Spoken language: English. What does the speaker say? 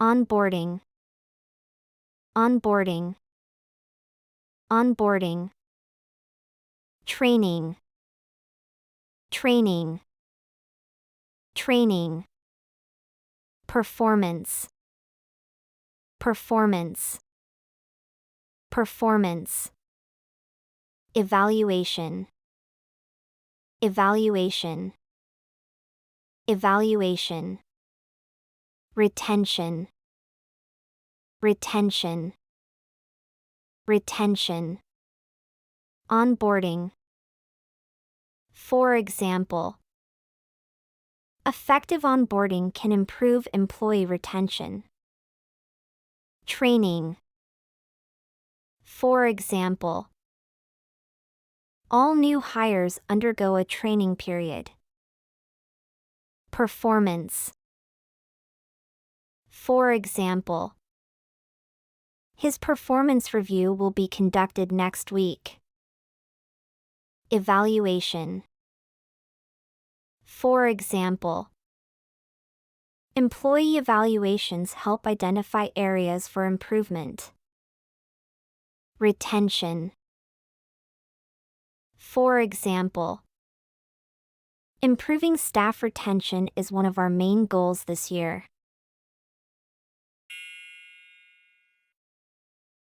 onboarding, onboarding, onboarding, training, training, training, performance, performance, performance, evaluation, evaluation, evaluation, retention, retention, retention, onboarding. For example, effective onboarding can improve employee retention. Training. For example, all new hires undergo a training period. Performance. For example, his performance review will be conducted next week. Evaluation. For example, employee evaluations help identify areas for improvement. Retention. For example, improving staff retention is one of our main goals this year.